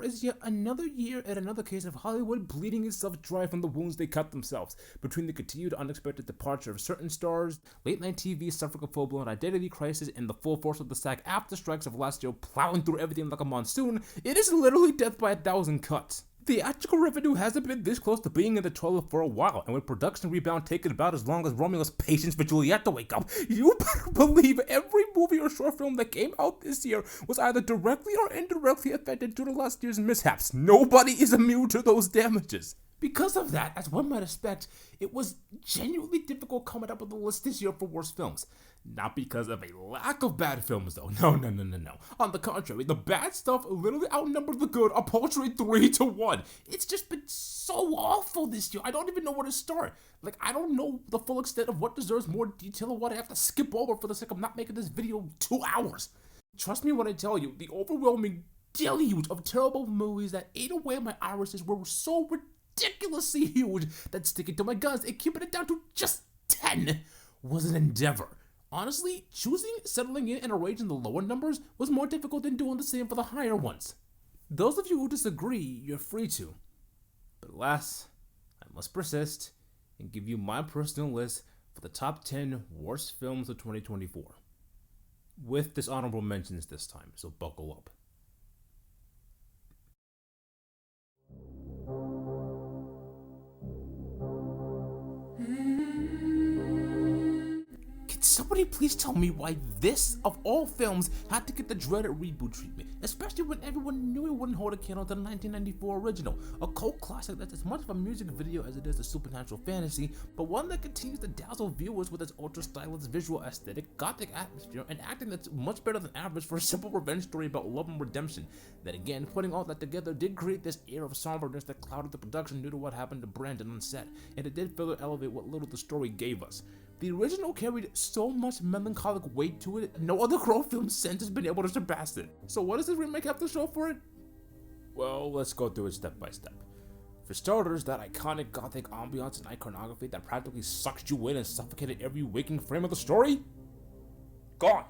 Summer is yet another year and another case of Hollywood bleeding itself dry from the wounds they cut themselves. Between the continued unexpected departure of certain stars, late-night TV suffering a full-blown identity crisis, and the full force of the SAG after strikes of last year plowing through everything like a monsoon, it is literally death by 1,000 cuts. Theatrical revenue hasn't been this close to being in the toilet for a while, and with production rebound taking about as long as Romeo's patience for Juliet to wake up, you better believe every movie or short film that came out this year was either directly or indirectly affected due to last year's mishaps. Nobody is immune to those damages. Because of that, as one might expect, it was genuinely difficult coming up with a list this year for worst films. Not because of a lack of bad films though, no. On the contrary, the bad stuff literally outnumbered the good a paltry 3-1. It's just been so awful this year, I don't even know where to start. Like, I don't know the full extent of what deserves more detail or what I have to skip over for the sake of not making this video 2 hours. Trust me when I tell you, the overwhelming deluge of terrible movies that ate away my irises were so ridiculously huge that sticking to my guns and keeping it down to just 10 was an endeavor. Honestly, choosing, settling in, and arranging the lower numbers was more difficult than doing the same for the higher ones. Those of you who disagree, you're free to. But alas, I must persist and give you my personal list for the top 10 worst films of 2024. With dishonorable mentions this time, so buckle up. Somebody please tell me why this, of all films, had to get the dreaded reboot treatment, especially when everyone knew it wouldn't hold a candle to the 1994 original, a cult classic that's as much of a music video as it is a supernatural fantasy, but one that continues to dazzle viewers with its ultra-stylized visual aesthetic, gothic atmosphere, and acting that's much better than average for a simple revenge story about love and redemption. Then again, putting all that together did create this air of somberness that clouded the production due to what happened to Brandon on set, and it did further elevate what little the story gave us. The original carried so much melancholic weight to it, no other Crow film since has been able to surpass it. So what does this remake have to show for it? Well, let's go through it step by step. For starters, that iconic gothic ambiance and iconography that practically sucked you in and suffocated every waking frame of the story? Gone.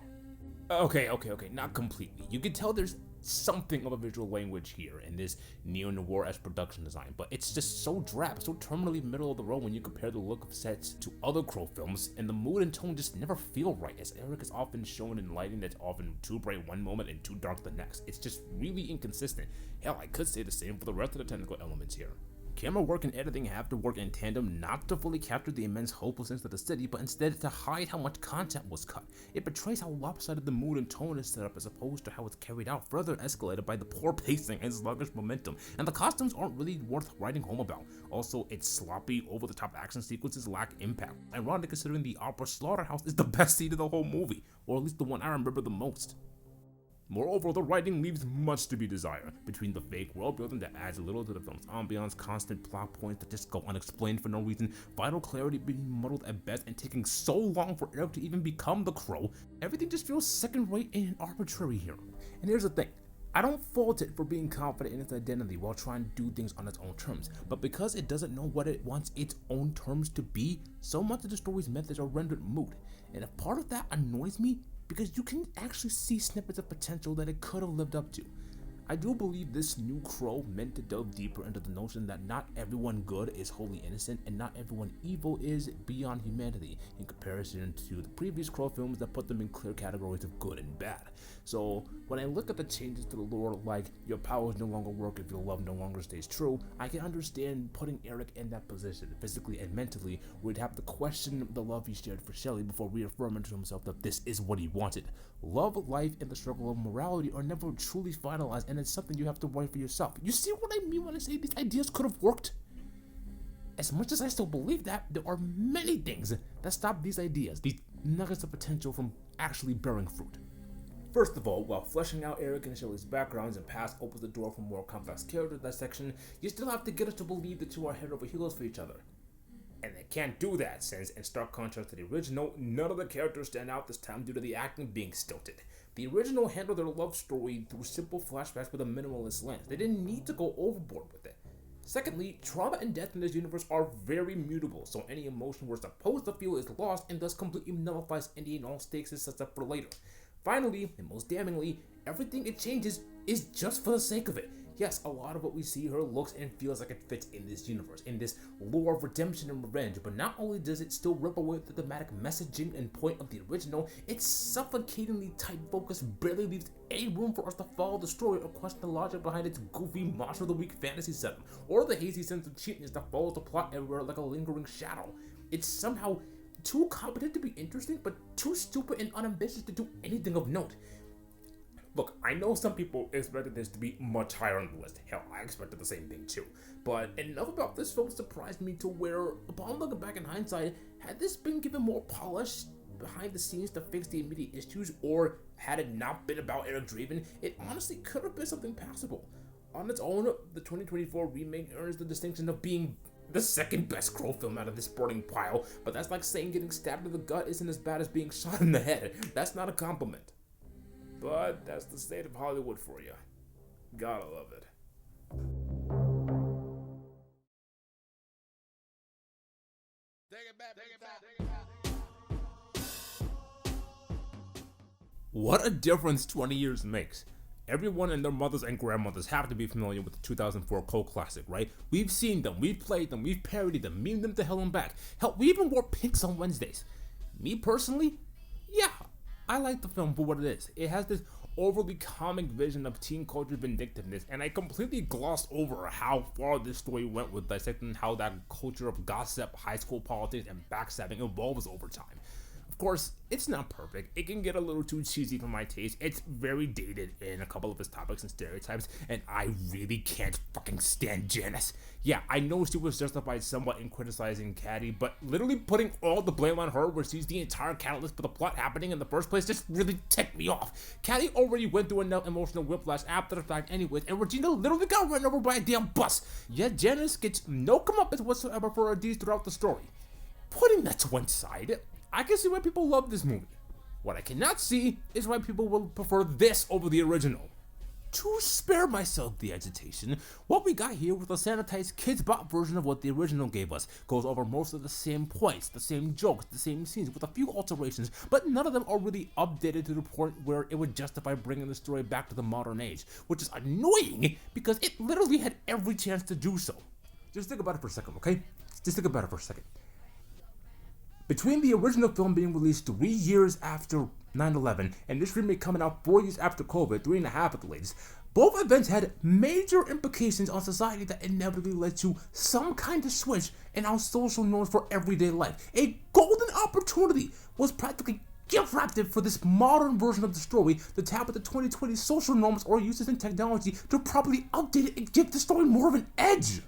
Okay, not completely. You can tell there's something of a visual language here in this neo-noir-esque production design, but it's just so drab, so terminally middle of the road when you compare the look of sets to other Crow films, and the mood and tone just never feel right, as Eric is often shown in lighting that's often too bright one moment and too dark the next. It's just really inconsistent. Hell, I could say the same for the rest of the technical elements here. Camera work and editing have to work in tandem not to fully capture the immense hopelessness of the city, but instead to hide how much content was cut. It betrays how lopsided the mood and tone is set up as opposed to how it's carried out, further escalated by the poor pacing and sluggish momentum, and the costumes aren't really worth writing home about. Also, its sloppy, over-the-top action sequences lack impact, ironic considering the opera Slaughterhouse is the best scene of the whole movie, or at least the one I remember the most. Moreover, the writing leaves much to be desired, between the fake world building that adds little to the film's ambiance, constant plot points that just go unexplained for no reason, vital clarity being muddled at best, and taking so long for Eric to even become the Crow. Everything just feels second-rate and arbitrary here. And here's the thing. I don't fault it for being confident in its identity while trying to do things on its own terms, but because it doesn't know what it wants its own terms to be, so much of the story's methods are rendered moot. And if part of that annoys me, because you can actually see snippets of potential that it could have lived up to. I do believe this new Crow meant to delve deeper into the notion that not everyone good is wholly innocent and not everyone evil is beyond humanity, in comparison to the previous Crow films that put them in clear categories of good and bad. So when I look at the changes to the lore, like your powers no longer work if your love no longer stays true, I can understand putting Eric in that position, physically and mentally, where he'd have to question the love he shared for Shelley before reaffirming to himself that this is what he wanted. Love, life, and the struggle of morality are never truly finalized, and it's something you have to write for yourself. You see what I mean when I say these ideas could have worked? As much as I still believe that, there are many things that stop these ideas, these nuggets of potential, from actually bearing fruit. First of all, while fleshing out Eric and Shelley's backgrounds and past opens the door for more complex character dissection, you still have to get us to believe the two are head over heels for each other. And they can't do that since, in stark contrast to the original, none of the characters stand out this time due to the acting being stilted. The original handled their love story through simple flashbacks with a minimalist lens. They didn't need to go overboard with it. Secondly, trauma and death in this universe are very mutable, so any emotion we're supposed to feel is lost and thus completely nullifies any and all stakes it sets up for later. Finally, and most damningly, everything it changes is just for the sake of it. Yes, a lot of what we see here looks and feels like it fits in this universe, in this lore of redemption and revenge, but not only does it still rip away the thematic messaging and point of the original, its suffocatingly tight focus barely leaves any room for us to follow the story or question the logic behind its goofy Monster of the Week fantasy setting, or the hazy sense of cheapness that follows the plot everywhere like a lingering shadow. It's somehow too competent to be interesting, but too stupid and unambitious to do anything of note. Look, I know some people expected this to be much higher on the list. Hell, I expected the same thing too. But enough about this film surprised me to where, upon looking back in hindsight, had this been given more polish behind the scenes to fix the immediate issues, or had it not been about Eric Draven, it honestly could have been something passable. On its own, the 2024 remake earns the distinction of being the second best Crow film out of this burning pile, but that's like saying getting stabbed in the gut isn't as bad as being shot in the head. That's not a compliment. But that's the state of Hollywood for you. Gotta love it. What a difference 20 years makes. Everyone and their mothers and grandmothers have to be familiar with the 2004 cult classic, right? We've seen them, we've played them, we've parodied them, memed them to hell and back. Hell, we even wore pinks on Wednesdays. Me personally, yeah, I like the film for what it is. It has this overly comic vision of teen culture vindictiveness, and I completely glossed over how far this story went with dissecting how that culture of gossip, high school politics, and backstabbing evolves over time. Of course, it's not perfect. It can get a little too cheesy for my taste. It's very dated in a couple of its topics and stereotypes, and I really can't fucking stand Janice. Yeah, I know she was justified somewhat in criticizing Caddy, but literally putting all the blame on her where she's the entire catalyst for the plot happening in the first place just really ticked me off. Caddy already went through enough emotional whiplash after the fact anyways, and Regina literally got run over by a damn bus. Yet Janice gets no comeuppance whatsoever for her deeds throughout the story. Putting that to one side, I can see why people love this movie. What I cannot see is why people will prefer this over the original. To spare myself the agitation, what we got here was a sanitized kids bop version of what the original gave us. Goes over most of the same points, the same jokes, the same scenes, with a few alterations, but none of them are really updated to the point where it would justify bringing the story back to the modern age, which is annoying because it literally had every chance to do so. Just think about it for a second, okay? Just think about it for a second. Between the original film being released 3 years after 9/11 and this remake coming out 4 years after COVID, 3.5 at the latest, both events had major implications on society that inevitably led to some kind of switch in our social norms for everyday life. A golden opportunity was practically gift-wrapped for this modern version of the story to tap into 2020 social norms or uses in technology to properly update it and give the story more of an edge.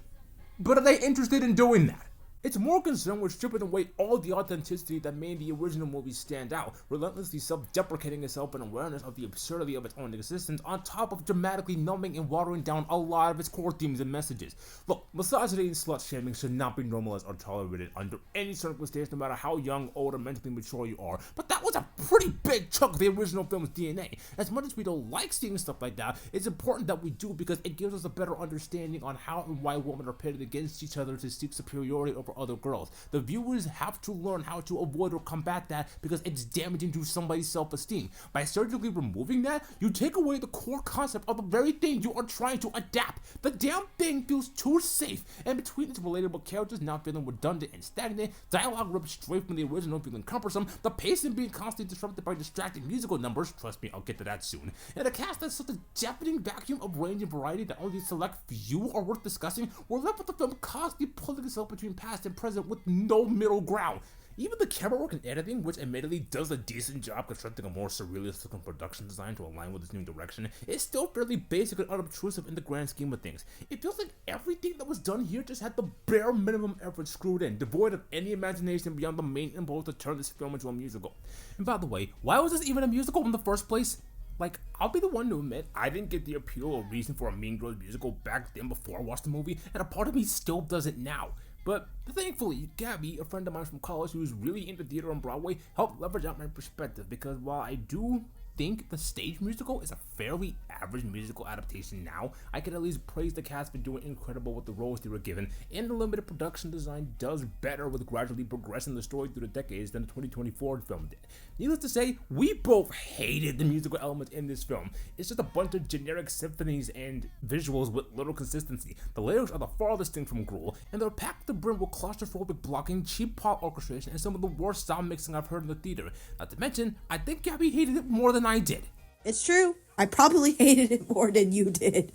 But are they interested in doing that? It's more concerned with stripping away all the authenticity that made the original movie stand out, relentlessly self-deprecating itself in awareness of the absurdity of its own existence, on top of dramatically numbing and watering down a lot of its core themes and messages. Look, misogyny and slut-shaming should not be normalized or tolerated under any circumstance, no matter how young, old, or mentally mature you are, but that was a pretty big chunk of the original film's DNA. As much as we don't like seeing stuff like that, it's important that we do because it gives us a better understanding on how and why women are pitted against each other to seek superiority over other girls. The viewers have to learn how to avoid or combat that because it's damaging to somebody's self-esteem. By surgically removing that, you take away the core concept of the very thing you are trying to adapt. The damn thing feels too safe, and between its relatable characters now feeling redundant and stagnant, dialogue ripped straight from the original feeling cumbersome, the pacing being constantly disrupted by distracting musical numbers, trust me, I'll get to that soon, and a cast that's such a deafening vacuum of range and variety that only a select few are worth discussing, we're left with the film constantly pulling itself between past and present with no middle ground. Even the camera work and editing, which admittedly does a decent job constructing a more surrealistic production design to align with its new direction, is still fairly basic and unobtrusive in the grand scheme of things. It feels like everything that was done here just had the bare minimum effort screwed in, devoid of any imagination beyond the main impulse to turn this film into a musical. And by the way, why was this even a musical in the first place? Like, I'll be the one to admit, I didn't get the appeal or reason for a Mean Girls musical back then before I watched the movie, and a part of me still doesn't now. But thankfully, Gabby, a friend of mine from college who's really into theater on Broadway, helped leverage out my perspective because while I do think the stage musical is a fairly average musical adaptation now, I can at least praise the cast for doing incredible with the roles they were given, and the limited production design does better with gradually progressing the story through the decades than the 2024 film did. Needless to say, we both hated the musical elements in this film. It's just a bunch of generic symphonies and visuals with little consistency. The lyrics are the farthest thing from gruel, and they're packed to the brim with claustrophobic blocking, cheap pop orchestration, and some of the worst sound mixing I've heard in the theater. Not to mention, I think Gabby hated it more than I did. It's true. I probably hated it more than you did.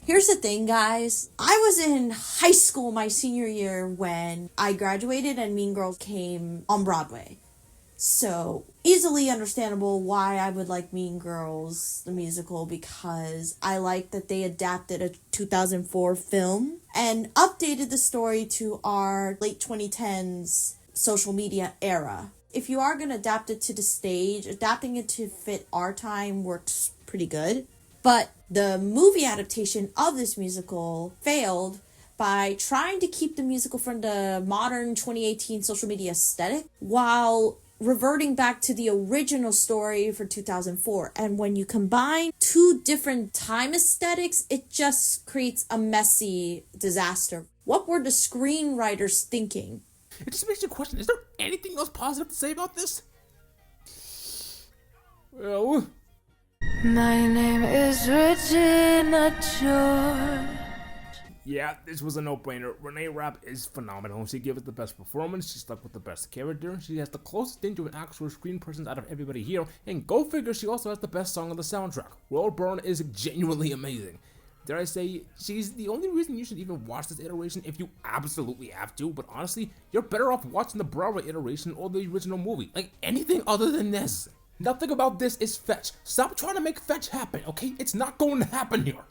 Here's the thing, guys. I was in high school my senior year when I graduated and Mean Girls came on Broadway. So, easily understandable why I would like Mean Girls, the musical, because I like that they adapted a 2004 film and updated the story to our late 2010s social media era. If you are going to adapt it to the stage, adapting it to fit our time works pretty good. But the movie adaptation of this musical failed by trying to keep the musical from the modern 2018 social media aesthetic while reverting back to the original story for 2004. And when you combine two different time aesthetics, it just creates a messy disaster. What were the screenwriters thinking? It just makes you question, is there anything else positive to say about this? Well, my name is Regina George. Yeah, this was a no-brainer. Renee Rapp is phenomenal. She gave us the best performance, she stuck with the best character, she has the closest thing to an actual screen presence out of everybody here, and go figure, she also has the best song on the soundtrack. World Burn is genuinely amazing. Dare I say, she's the only reason you should even watch this iteration if you absolutely have to, but honestly, you're better off watching the Broadway iteration or the original movie. Like, anything other than this. Nothing about this is fetch. Stop trying to make fetch happen, okay? It's not going to happen here.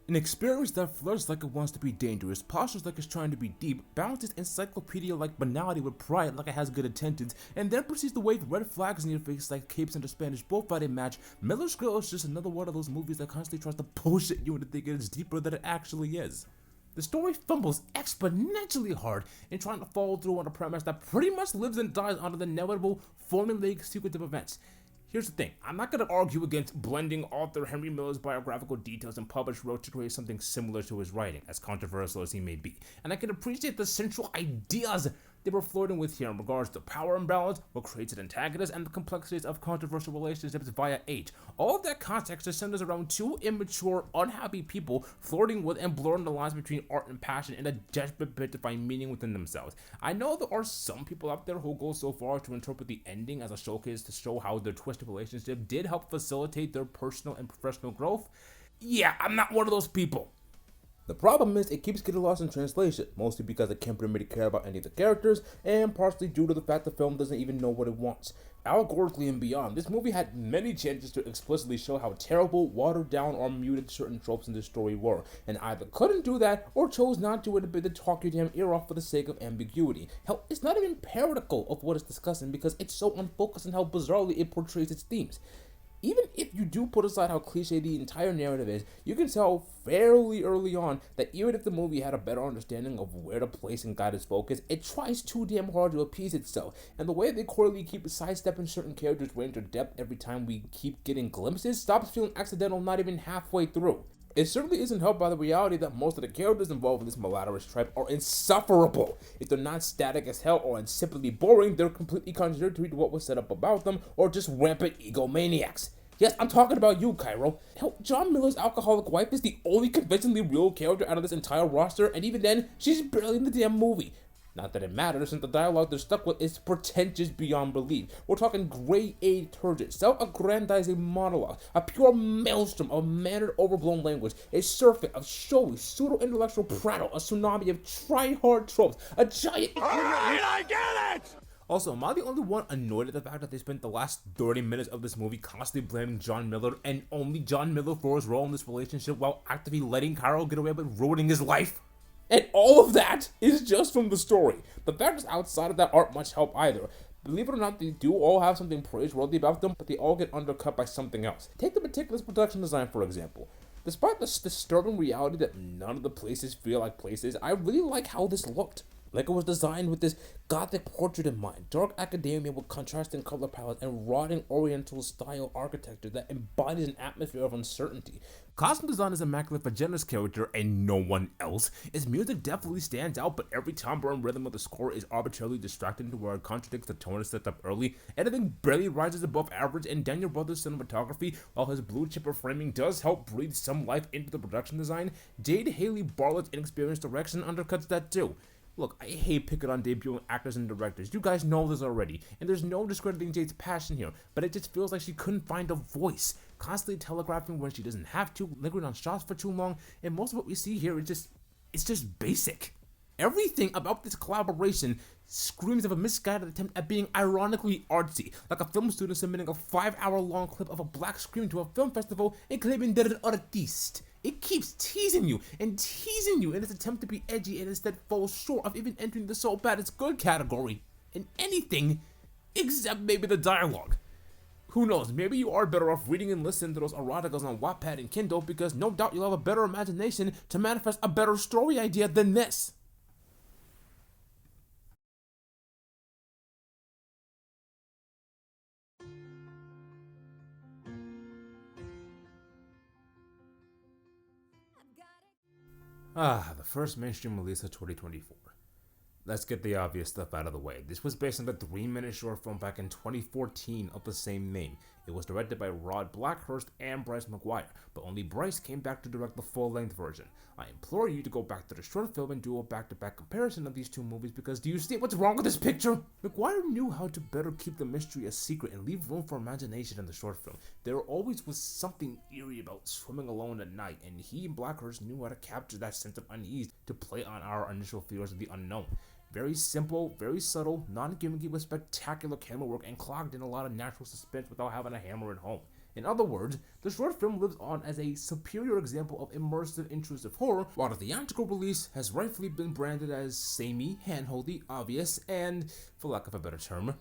An experience that flirts like it wants to be dangerous, postures like it's trying to be deep, balances encyclopedia-like banality with pride like it has good intentions, and then proceeds to wave red flags in your face like capes under Spanish bullfighting match. Miller's Girl is just another one of those movies that constantly tries to bullshit you into thinking it's deeper than it actually is. The story fumbles exponentially hard in trying to follow through on a premise that pretty much lives and dies under the inevitable formulaic sequence of events. Here's the thing, I'm not going to argue against blending author Henry Miller's biographical details and published work to create something similar to his writing, as controversial as he may be, and I can appreciate the central ideas they were flirting with here in regards to power imbalance, what creates an antagonist, and the complexities of controversial relationships via age. All of that context just centers around two immature, unhappy people flirting with and blurring the lines between art and passion in a desperate bid to find meaning within themselves. I know there are some people out there who go so far to interpret the ending as a showcase to show how their twisted relationship did help facilitate their personal and professional growth. Yeah, I'm not one of those people. The problem is it keeps getting lost in translation, mostly because it can't really care about any of the characters, and partially due to the fact the film doesn't even know what it wants. Allegorically and beyond, this movie had many chances to explicitly show how terrible, watered down, or muted certain tropes in the story were, and either couldn't do that, or chose not to in a bid to talk your damn ear off for the sake of ambiguity. Hell, it's not even parodical of what it's discussing because it's so unfocused on how bizarrely it portrays its themes. Even if you do put aside how cliche the entire narrative is, you can tell fairly early on that even if the movie had a better understanding of where to place and guide its focus, it tries too damn hard to appease itself, and the way they quarterly keep sidestepping certain characters' range or depth every time we keep getting glimpses stops feeling accidental not even halfway through. It certainly isn't helped by the reality that most of the characters involved in this malodorous tribe are insufferable. If they're not static as hell or insipidly boring, they're completely contradictory to what was set up about them, or just rampant egomaniacs. Yes, I'm talking about you, Cairo. Hell, John Miller's alcoholic wife is the only convincingly real character out of this entire roster, and even then, she's barely in the damn movie. Not that it matters, since the dialogue they're stuck with is pretentious beyond belief. We're talking grade-A turgid, self-aggrandizing monologue, a pure maelstrom of mannered, overblown language, a surfeit of showy, pseudo-intellectual prattle, a tsunami of try-hard tropes, a giant... Alright, I get it! Also, am I the only one annoyed at the fact that they spent the last 30 minutes of this movie constantly blaming John Miller and only John Miller for his role in this relationship while actively letting Carol get away with ruining his life? And all of that is just from the story. The factors outside of that aren't much help either. Believe it or not, they do all have something praiseworthy about them, but they all get undercut by something else. Take the meticulous production design, for example. Despite the disturbing reality that none of the places feel like places, I really like how this looked. Like it was designed with this gothic portrait in mind, dark academia with contrasting color palettes and rotting oriental style architecture that embodies an atmosphere of uncertainty. Costume design is immaculate for Jenna's character and no one else. Its music definitely stands out, but every timbre and rhythm of the score is arbitrarily distracting to where it contradicts the tone set up early. Editing barely rises above average, and Daniel Brothers' cinematography, while his blue chipper framing does help breathe some life into the production design, Jade Haley Bartlett's inexperienced direction undercuts that too. Look, I hate picking on debuting actors and directors. You guys know this already, and there's no discrediting Jade's passion here, but it just feels like she couldn't find a voice, constantly telegraphing when she doesn't have to, lingering on shots for too long, and most of what we see here is just basic. Everything about this collaboration screams of a misguided attempt at being ironically artsy, like a film student submitting a 5-hour-long clip of a black screen to a film festival and claiming they're an artiste. It keeps teasing you in its attempt to be edgy and instead falls short of even entering the so bad it's good category in anything except maybe the dialogue. Who knows, maybe you are better off reading and listening to those eroticas on Wattpad and Kindle, because no doubt you'll have a better imagination to manifest a better story idea than this. The first mainstream release of 2024. Let's get the obvious stuff out of the way. This was based on the 3-minute short film back in 2014 of the same name. It was directed by Rod Blackhurst and Bryce McGuire, but only Bryce came back to direct the full-length version. I implore you to go back to the short film and do a back-to-back comparison of these two movies, because do you see what's wrong with this picture? McGuire knew how to better keep the mystery a secret and leave room for imagination in the short film. There always was something eerie about swimming alone at night, and he and Blackhurst knew how to capture that sense of unease to play on our initial fears of the unknown. Very simple, very subtle, non-gimmicky with spectacular camera work, and clogged in a lot of natural suspense without having a hammer at home. In other words, the short film lives on as a superior example of immersive, intrusive horror, while the theatrical release has rightfully been branded as samey, handholdy, obvious, and, for lack of a better term,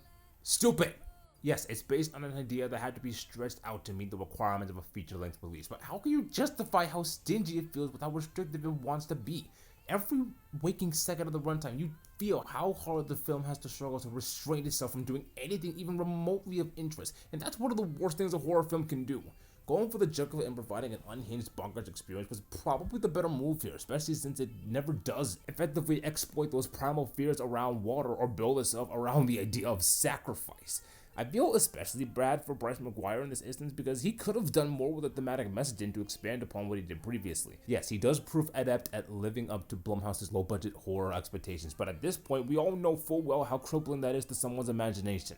stupid. Yes, it's based on an idea that had to be stretched out to meet the requirements of a feature-length release, but how can you justify how stingy it feels with how restrictive it wants to be? Every waking second of the runtime, you feel how hard the film has to struggle to restrain itself from doing anything even remotely of interest, and that's one of the worst things a horror film can do. Going for the jugular and providing an unhinged bonkers experience was probably the better move here, especially since it never does effectively exploit those primal fears around water or build itself around the idea of sacrifice. I feel especially bad for Bryce McGuire in this instance, because he could have done more with a thematic messaging to expand upon what he did previously. Yes, he does prove adept at living up to Blumhouse's low-budget horror expectations, but at this point, we all know full well how crippling that is to someone's imagination.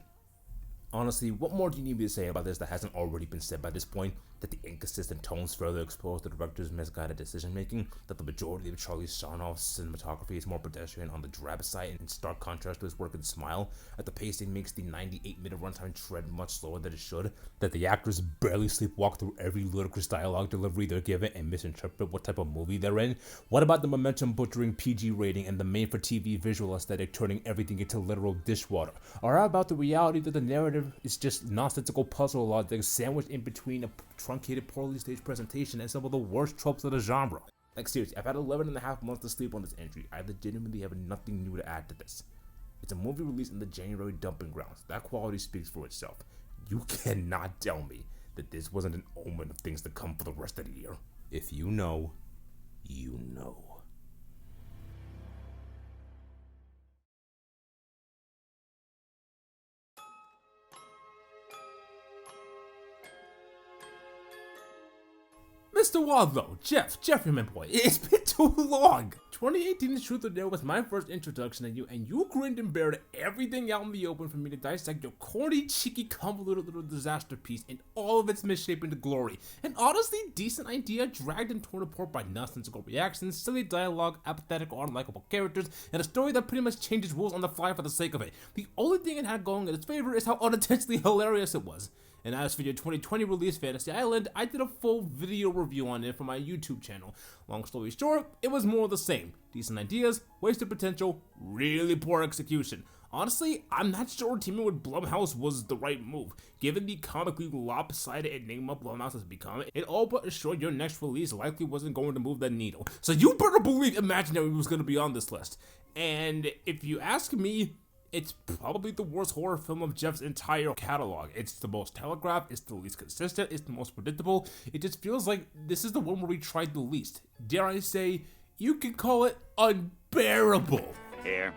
Honestly, what more do you need me to say about this that hasn't already been said by this point? That the inconsistent tones further expose the director's misguided decision-making, that the majority of Charlie Sarnoff's cinematography is more pedestrian on the drab side in stark contrast to his work in Smile, that the pacing makes the 98-minute runtime tread much slower than it should, that the actors barely sleepwalk through every ludicrous dialogue delivery they're given and misinterpret what type of movie they're in. What about the momentum-butchering PG rating and the made-for-TV visual aesthetic turning everything into literal dishwater? Or how about the reality that the narrative is just nonsensical puzzle logic sandwiched in between a truncated, poorly staged presentation and some of the worst tropes of the genre? Like seriously, I've had 11 and a half months to sleep on this entry. I legitimately have nothing new to add to this. It's a movie released in the January dumping grounds. That quality speaks for itself. You cannot tell me that this wasn't an omen of things to come for the rest of the year. If you know, you know. Mr. Wadlow, Jeffrey, my boy, it's been too long. 2018's Truth or Dare was my first introduction to you, and you grinned and bared everything out in the open for me to dissect your corny, cheeky, convoluted little disaster piece in all of its misshapen glory. An honestly decent idea dragged and torn apart by nonsensical reactions, silly dialogue, apathetic or unlikable characters, and a story that pretty much changes rules on the fly for the sake of it. The only thing it had going in its favor is how unintentionally hilarious it was. And as for your 2020 release, Fantasy Island, I did a full video review on it for my YouTube channel. Long story short, it was more of the same. Decent ideas, wasted potential, really poor execution. Honestly, I'm not sure teaming with Blumhouse was the right move. Given the comically lopsided enigma Blumhouse has become, it all but assured your next release likely wasn't going to move the needle. So you better believe Imaginary was going to be on this list. And if you ask me, it's probably the worst horror film of Jeff's entire catalog. It's the most telegraphed, it's the least consistent, it's the most predictable. It just feels like this is the one where we tried the least. Dare I say, you can call it unbearable. Here,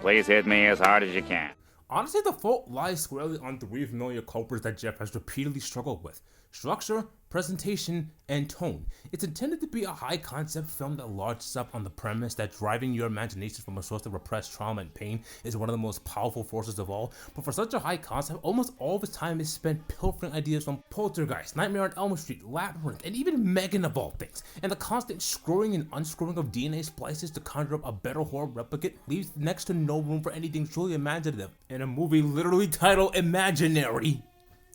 please hit me as hard as you can. Honestly, the fault lies squarely on three familiar culprits that Jeff has repeatedly struggled with: structure, presentation, and tone. It's intended to be a high-concept film that larges up on the premise that driving your imagination from a source of repressed trauma and pain is one of the most powerful forces of all, but for such a high concept, almost all of his time is spent pilfering ideas from Poltergeist, Nightmare on Elm Street, Labyrinth, and even Megan of all things, and the constant screwing and unscrewing of DNA splices to conjure up a better horror replicate leaves next to no room for anything truly imaginative in a movie literally titled Imaginary.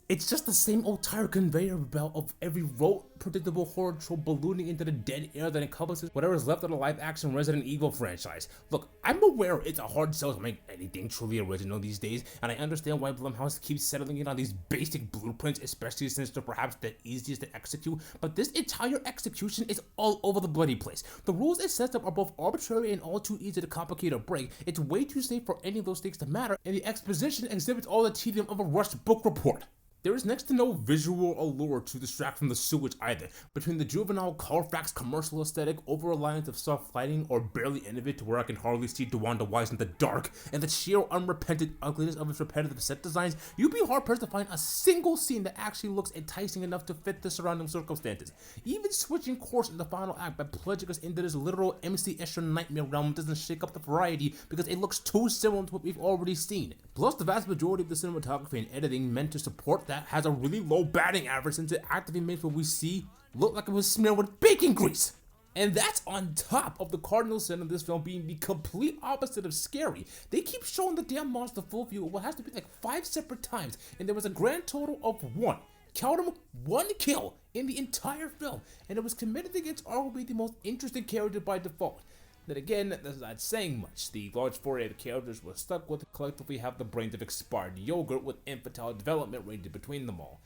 It's just the same old tired conveyor belt of every rote, predictable horror trope ballooning into the dead air that encompasses whatever is left of the live-action Resident Evil franchise. Look, I'm aware it's a hard sell to make anything truly original these days, and I understand why Blumhouse keeps settling in on these basic blueprints, especially since they're perhaps the easiest to execute, but this entire execution is all over the bloody place. The rules it sets up are both arbitrary and all too easy to complicate or break. It's way too safe for any of those things to matter, and the exposition exhibits all the tedium of a rushed book report. There is next to no visual allure to distract from the sewage either. Between the juvenile Carfax commercial aesthetic, over-reliance of soft lighting, or barely any of it to where I can hardly see DeWanda Wise in the dark, and the sheer unrepentant ugliness of its repetitive set designs, you'd be hard-pressed to find a single scene that actually looks enticing enough to fit the surrounding circumstances. Even switching course in the final act by plunging us into this literal MC Escher nightmare realm doesn't shake up the variety because it looks too similar to what we've already seen. Plus, the vast majority of the cinematography and editing meant to support that has a really low batting average since it actively makes what we see look like it was smeared with bacon grease. And that's on top of the cardinal sin of this film being the complete opposite of scary. They keep showing the damn monster full view what has to be like 5 separate times, and there was a grand total of 1. Count them, 1 kill in the entire film, and it was committed against arguably the most interesting character by default. Then again, that's not saying much. The large foray of characters we're stuck with collectively have the brains of expired yogurt with infantile development ranging between them all.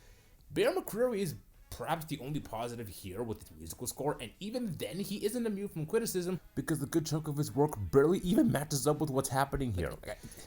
Bear McCreary is perhaps the only positive here with his musical score, and even then he isn't immune from criticism because a good chunk of his work barely even matches up with what's happening here.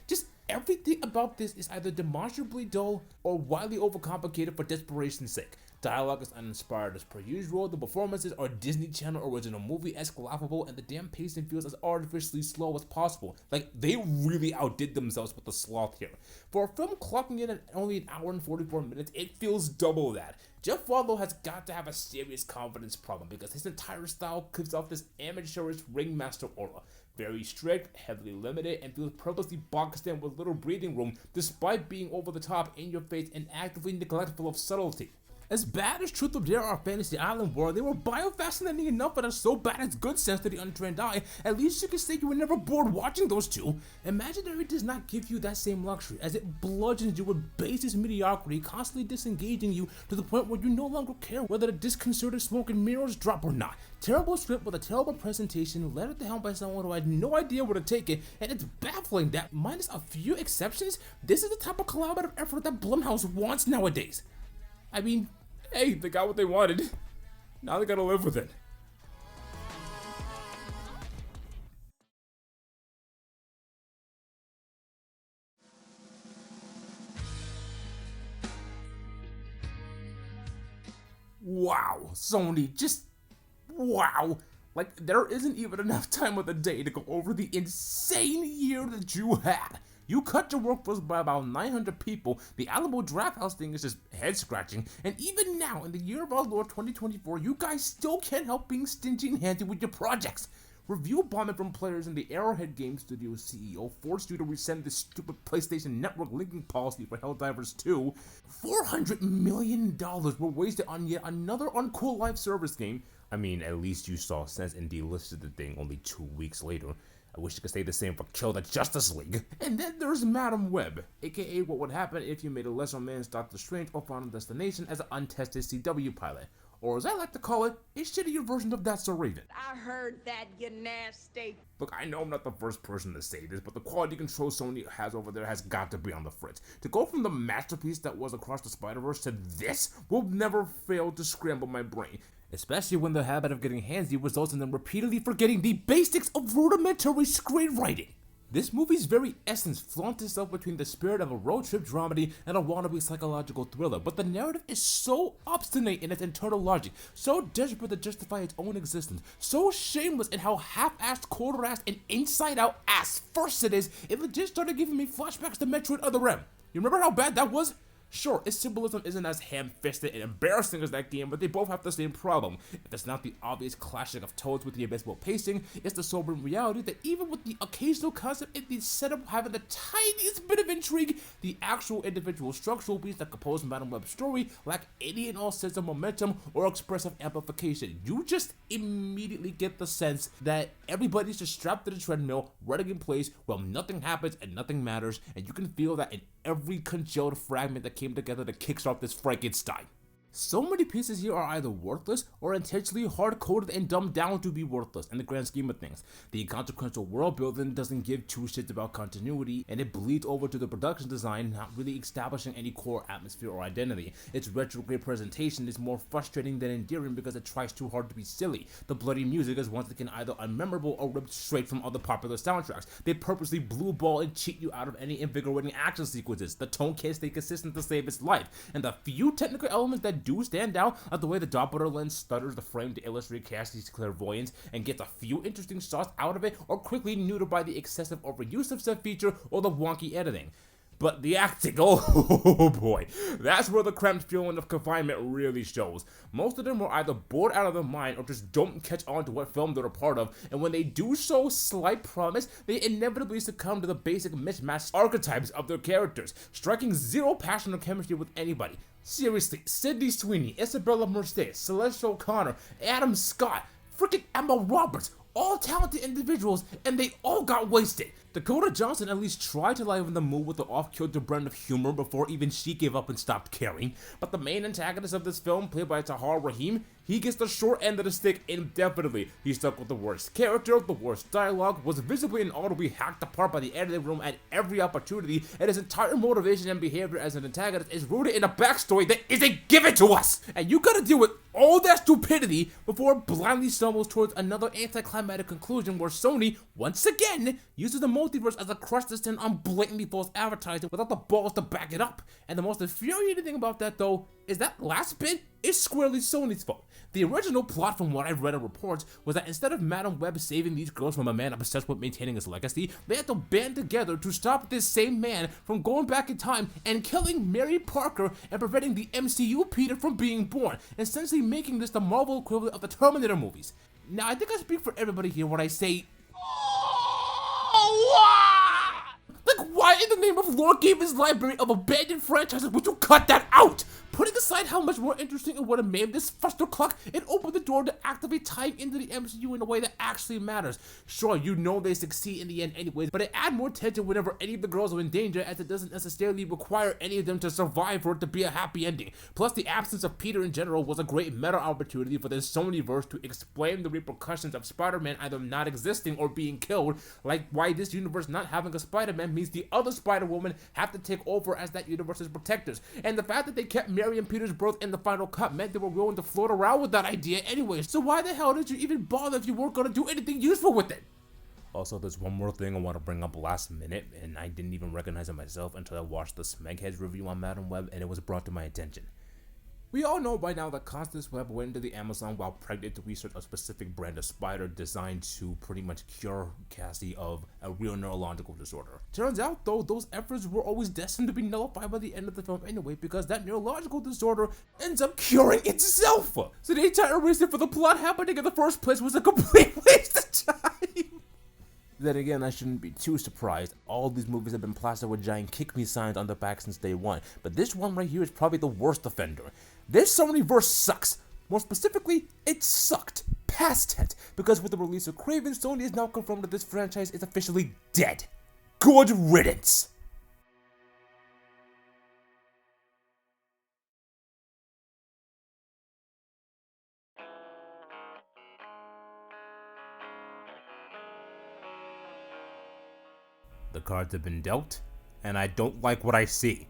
Just everything about this is either demonstrably dull or wildly overcomplicated for desperation's sake. Dialogue is uninspired as per usual, the performances are Disney Channel original movie-esque laughable, and the damn pacing feels as artificially slow as possible. Like, they really outdid themselves with the sloth here. For a film clocking in at only an hour and 44 minutes, it feels double that. Jeff Wadlow has got to have a serious confidence problem because his entire style gives off this amateurish ringmaster aura. Very strict, heavily limited, and feels purposely boxed in with little breathing room despite being over the top, in your face, and actively neglectful of subtlety. As bad as Truth or Dare or Fantasy Island were, they were bio-fascinating enough that are so bad it's good sense to the untrained eye. At least you can say you were never bored watching those two. Imaginary does not give you that same luxury, as it bludgeons you with baseless mediocrity, constantly disengaging you to the point where you no longer care whether the disconcerted smoke and mirrors drop or not. Terrible script with a terrible presentation, led at the helm by someone who had no idea where to take it, and it's baffling that, minus a few exceptions, this is the type of collaborative effort that Blumhouse wants nowadays. I mean, hey, they got what they wanted. Now they gotta live with it. Wow, Sony, just wow. Like, there isn't even enough time of the day to go over the insane year that you had. You cut your workforce by about 900 people, the Alamo Draft House thing is just head-scratching, and even now, in the year of our Lord 2024, you guys still can't help being stingy and handy with your projects. Review bombing from players in the Arrowhead Game Studios CEO forced you to rescind this stupid PlayStation Network linking policy for Helldivers 2. $400 million were wasted on yet another uncool live service game. I mean, at least you saw sense and delisted the thing only 2 weeks later. I wish it could say the same for Kill the Justice League. And then there's Madam Web, aka what would happen if you made a Lesser Man's Doctor Strange or Final Destination as an untested CW pilot. or as I like to call it, a shittier version of That's So Raven. I heard that, you nasty. Look, I know I'm not the first person to say this, but the quality control Sony has over there has got to be on the fritz. To go from the masterpiece that was Across the Spider-Verse to this will never fail to scramble my brain. Especially when the habit of getting handsy results in them repeatedly forgetting the basics of rudimentary screenwriting. This movie's very essence flaunts itself between the spirit of a road trip dramedy and a wannabe psychological thriller, but the narrative is so obstinate in its internal logic, so desperate to justify its own existence, so shameless in how half-assed, quarter-assed, and inside-out ass first it is, it legit started giving me flashbacks to Metroid Other M. You remember how bad that was? Sure, its symbolism isn't as ham-fisted and embarrassing as that game, but they both have the same problem. If it's not the obvious clashing of toads with the abysmal pacing, it's the sobering reality that even with the occasional concept in the setup having the tiniest bit of intrigue, the actual individual structural beats that compose Madame Web's story lack any and all sense of momentum or expressive amplification. You just immediately get the sense that everybody's just strapped to the treadmill, running in place, while nothing happens and nothing matters, and you can feel that in every congealed fragment that came together to kickstart this Frankenstein. So many pieces here are either worthless or intentionally hard-coded and dumbed down to be worthless in the grand scheme of things. The inconsequential world building doesn't give two shits about continuity, and it bleeds over to the production design, not really establishing any core atmosphere or identity. Its retrograde presentation is more frustrating than endearing because it tries too hard to be silly. The bloody music is once again either unmemorable or ripped straight from other popular soundtracks. They purposely blue ball and cheat you out of any invigorating action sequences. The tone can't stay consistent to save its life, and the few technical elements that do stand out are the way the Doppler lens stutters the frame to illustrate Cassie's clairvoyance and gets a few interesting shots out of it, or quickly neutered by the excessive overuse of said feature or the wonky editing. But the acting, oh boy, that's where the cramped feeling of confinement really shows. Most of them are either bored out of their mind or just don't catch on to what film they're a part of, and when they do show slight promise, they inevitably succumb to the basic mismatched archetypes of their characters, striking zero passion or chemistry with anybody. Seriously, Sydney Sweeney, Isabella Mercedes, Celeste O'Connor, Adam Scott, freaking Emma Roberts, all talented individuals, and they all got wasted. Dakota Johnson at least tried to liven the mood with the off-kilter brand of humor before even she gave up and stopped caring, but the main antagonist of this film, played by Tahar Rahim, he gets the short end of the stick indefinitely. He stuck with the worst character, the worst dialogue, was visibly and audibly hacked apart by the editing room at every opportunity, and his entire motivation and behavior as an antagonist is rooted in a backstory that isn't given to us! And you gotta deal with all that stupidity before it blindly stumbles towards another anticlimactic conclusion where Sony, once again, uses the multiverse as a crutch to stand on blatantly false advertising without the balls to back it up. And the most infuriating thing about that, though, is that last bit is squarely Sony's fault. The original plot, from what I've read in reports, was that instead of Madame Web saving these girls from a man obsessed with maintaining his legacy, they had to band together to stop this same man from going back in time and killing Mary Parker and preventing the MCU Peter from being born, essentially making this the Marvel equivalent of the Terminator movies. Now, I think I speak for everybody here when I say, like, why in the name of Lord Gaben's library of abandoned franchises would you cut that out? Putting aside how much more interesting it would have made this fustercluck, it opened the door to actively tying into the MCU in a way that actually matters. Sure, you know they succeed in the end anyways, but it adds more tension whenever any of the girls are in danger, as it doesn't necessarily require any of them to survive for it to be a happy ending. Plus, the absence of Peter in general was a great meta opportunity for the Sonyverse to explain the repercussions of Spider-Man either not existing or being killed, like why this universe not having a Spider-Man means the other Spider-Woman have to take over as that universe's protectors. And the fact that they kept Mary and Peter's birth in the final cut meant they were willing to float around with that idea anyway, so why the hell did you even bother if you weren't going to do anything useful with it? Also, there's one more thing I want to bring up last minute, and I didn't even recognize it myself until I watched the Smegheads review on Madame Web, and it was brought to my attention. We all know by now that Constance Webb went into the Amazon while pregnant to research a specific brand of spider designed to pretty much cure Cassie of a real neurological disorder. Turns out, though, those efforts were always destined to be nullified by the end of the film anyway, because that neurological disorder ends up curing itself! So the entire reason for the plot happening in the first place was a complete waste of time! Then again, I shouldn't be too surprised. All these movies have been plastered with giant kick me signs on the back since day one, but this one right here is probably the worst offender. This Sonyverse sucks. More specifically, it sucked. Past tense, because with the release of Kraven, Sony is now confirmed that this franchise is officially dead. Good riddance. The cards have been dealt, and I don't like what I see.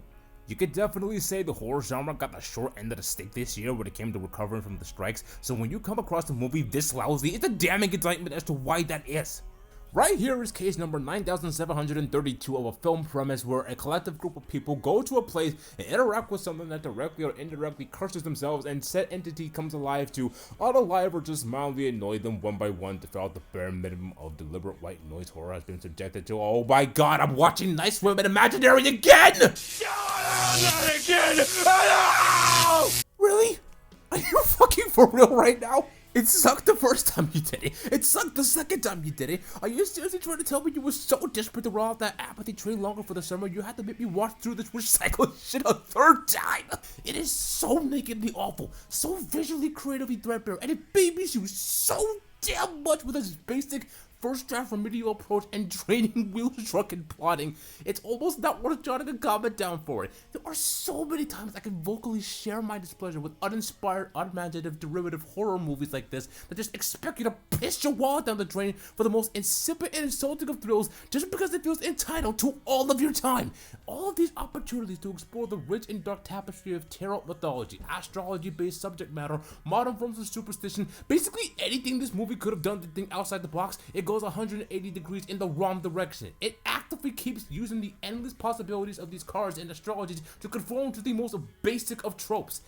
You could definitely say the horror genre got the short end of the stick this year when it came to recovering from the strikes, so when you come across a movie this lousy, it's a damning indictment as to why that is. Right here is case number 9732 of a film premise where a collective group of people go to a place and interact with something that directly or indirectly curses themselves, and said entity comes alive to unalive or just mildly annoy them one by one to fill out the bare minimum of deliberate white noise horror has been subjected to. Oh my god, I'm watching Nice Women Imaginary again! Not again! Really? Are you fucking for real right now? It sucked the first time you did it. It sucked the second time you did it. Are you seriously trying to tell me you were so desperate to roll out that apathy train longer for the summer you had to make me watch through this recycled shit a third time? It is so nakedly awful, so visually creatively threadbare, and it babies you so damn much with its basic first draft remedial approach and training wheels drunken plotting. It's almost not worth jotting a comment down for it. There are so many times I can vocally share my displeasure with uninspired, unimaginative, derivative horror movies like this that just expect you to piss your wallet down the drain for the most insipid and insulting of thrills just because it feels entitled to all of your time. All of these opportunities to explore the rich and dark tapestry of tarot mythology, astrology-based subject matter, modern forms of superstition, basically anything this movie could have done to think outside the box, it goes 180 degrees in the wrong direction. It actively keeps using the endless possibilities of these cards and astrologies to conform to the most basic of tropes.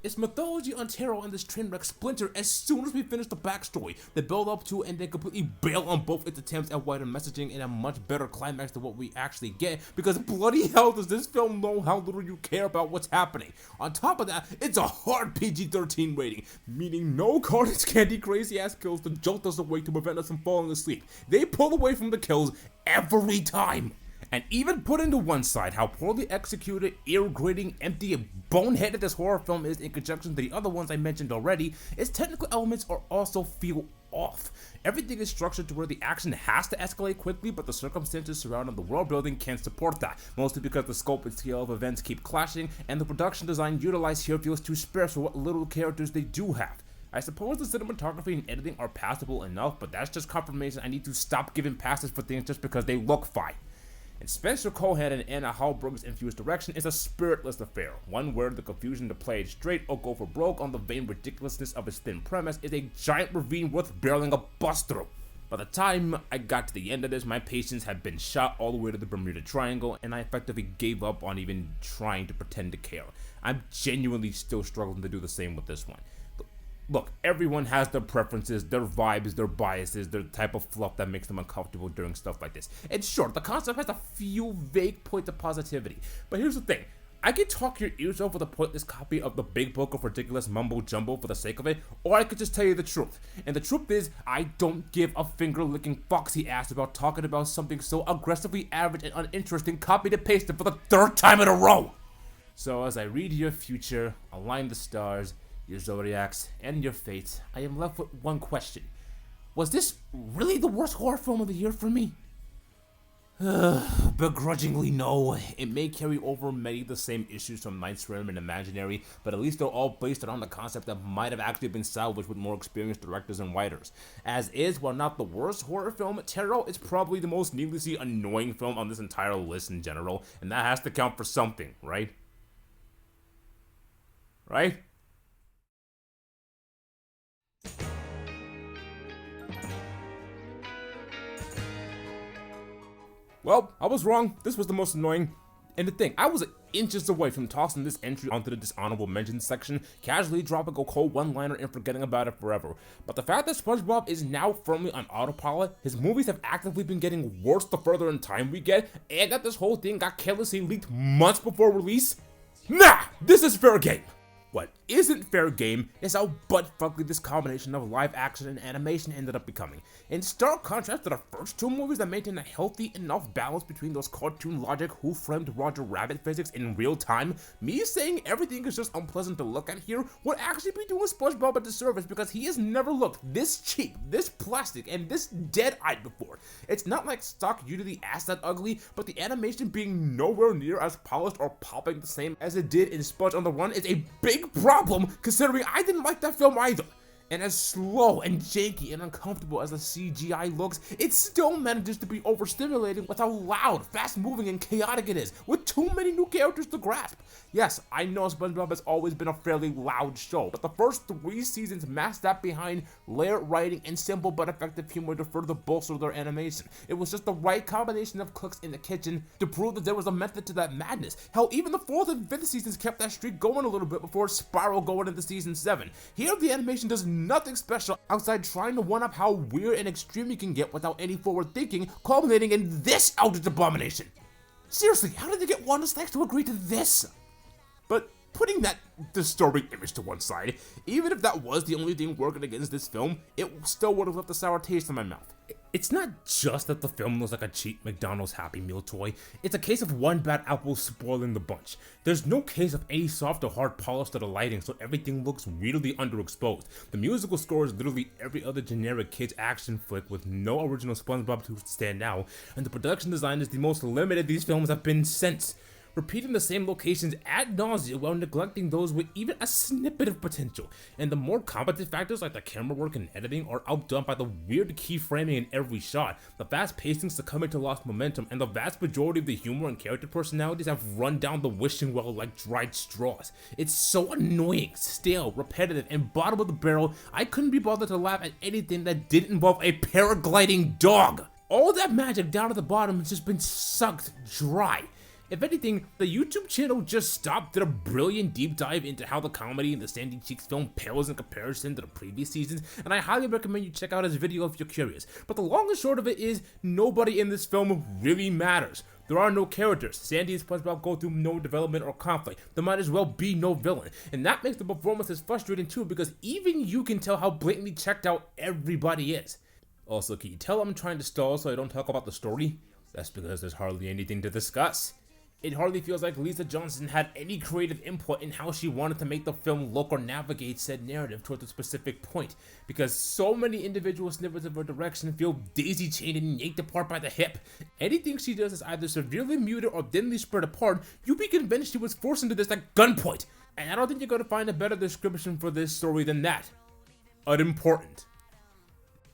Its mythology on tarot and this train wreck splinter as soon as we finish the backstory, they build up to and then completely bail on both its attempts at wider messaging and a much better climax than what we actually get, because bloody hell does this film know how little you care about what's happening. On top of that, it's a hard PG-13 rating, meaning no carnage candy crazy ass kills to jolt us awake to prevent us from falling asleep. They pull away from the kills every time. And even put into one side how poorly executed, ear-grating, empty, and boneheaded this horror film is in conjunction to the other ones I mentioned already, its technical elements are also feel off. Everything is structured to where the action has to escalate quickly, but the circumstances surrounding the world building can't support that, mostly because the scope and scale of events keep clashing, and the production design utilized here feels too sparse for what little characters they do have. I suppose the cinematography and editing are passable enough, but that's just confirmation I need to stop giving passes for things just because they look fine. And Spencer Cohen and Anna Hallberg's infused direction is a spiritless affair, one where the confusion to play it straight or go for broke on the vain ridiculousness of its thin premise is a giant ravine worth barreling a bus through. By the time I got to the end of this, my patience had been shot all the way to the Bermuda Triangle, and I effectively gave up on even trying to pretend to care. I'm genuinely still struggling to do the same with this one. Look, everyone has their preferences, their vibes, their biases, their type of fluff that makes them uncomfortable during stuff like this. And sure, the concept has a few vague points of positivity, but here's the thing. I could talk your ears off with a pointless copy of the big book of ridiculous mumbo jumbo for the sake of it, or I could just tell you the truth. And the truth is, I don't give a finger-licking foxy ass about talking about something so aggressively average and uninteresting copied and pasted for the third time in a row. So as I read your future, align the stars, your zodiacs, and your fates, I am left with one question. Was this really the worst horror film of the year for me? Begrudgingly, no. It may carry over many of the same issues from Night's Realm and Imaginary, but at least they're all based around a concept that might have actually been salvaged with more experienced directors and writers. As is, while not the worst horror film, Tarot is probably the most needlessly annoying film on this entire list in general, and that has to count for something, right? Right? Well, I was wrong. This was the most annoying. And the thing, I was inches away from tossing this entry onto the dishonorable mentions section, casually dropping a cold one-liner and forgetting about it forever. But the fact that SpongeBob is now firmly on autopilot, his movies have actively been getting worse the further in time we get, and that this whole thing got carelessly leaked months before release? Nah, this is fair game. What isn't fair game is how butt-fuckly this combination of live action and animation ended up becoming. In stark contrast to the first two movies that maintained a healthy enough balance between those cartoon logic Who Framed Roger Rabbit physics in real time, me saying everything is just unpleasant to look at here would actually be doing SpongeBob a disservice, because he has never looked this cheap, this plastic, and this dead-eyed before. It's not like stock Unity ass that ugly, but the animation being nowhere near as polished or popping the same as it did in Sponge on the Run is a big problem, considering I didn't like that film either. And as slow and janky and uncomfortable as the CGI looks, it still manages to be overstimulating with how loud, fast-moving, and chaotic it is, with too many new characters to grasp. Yes, I know SpongeBob has always been a fairly loud show, but the first 3 seasons masked that behind layered writing and simple but effective humor to further bolster their animation. It was just the right combination of cooks in the kitchen to prove that there was a method to that madness. Hell, even the 4th and 5th seasons kept that streak going a little bit before spiral going into season 7. Here, the animation does nothing special outside trying to one-up how weird and extreme you can get without any forward thinking, culminating in this outage abomination. Seriously, how did they get Wanda Sykes to agree to this? But putting that disturbing image to one side, even if that was the only thing working against this film, it still would have left a sour taste in my mouth. It's not just that the film looks like a cheap McDonald's Happy Meal toy, it's a case of one bad apple spoiling the bunch. There's no case of any soft or hard polish to the lighting, so everything looks weirdly underexposed. The musical score is literally every other generic kids action flick with no original SpongeBob to stand out, and the production design is the most limited these films have been since. Repeating the same locations ad nauseum while neglecting those with even a snippet of potential, and the more competent factors like the camera work and editing are outdone by the weird keyframing in every shot, the fast pacing succumbing to lost momentum, and the vast majority of the humor and character personalities have run down the wishing well like dried straws. It's so annoying, stale, repetitive, and bottom of the barrel, I couldn't be bothered to laugh at anything that didn't involve a paragliding dog. All that magic down at the bottom has just been sucked dry. If anything, the YouTube channel Just Stop did a brilliant deep dive into how the comedy in the Sandy Cheeks film pales in comparison to the previous seasons, and I highly recommend you check out his video if you're curious. But the long and short of it is, nobody in this film really matters. There are no characters. Sandy and SpongeBob go through no development or conflict. There might as well be no villain. And that makes the performances frustrating too, because even you can tell how blatantly checked out everybody is. Also, can you tell I'm trying to stall so I don't talk about the story? That's because there's hardly anything to discuss. It hardly feels like Lisa Johnson had any creative input in how she wanted to make the film look or navigate said narrative towards a specific point, because so many individual snippets of her direction feel daisy-chained and yanked apart by the hip. Anything she does is either severely muted or thinly spread apart. You'd be convinced she was forced into this at gunpoint, and I don't think you're going to find a better description for this story than that. Unimportant.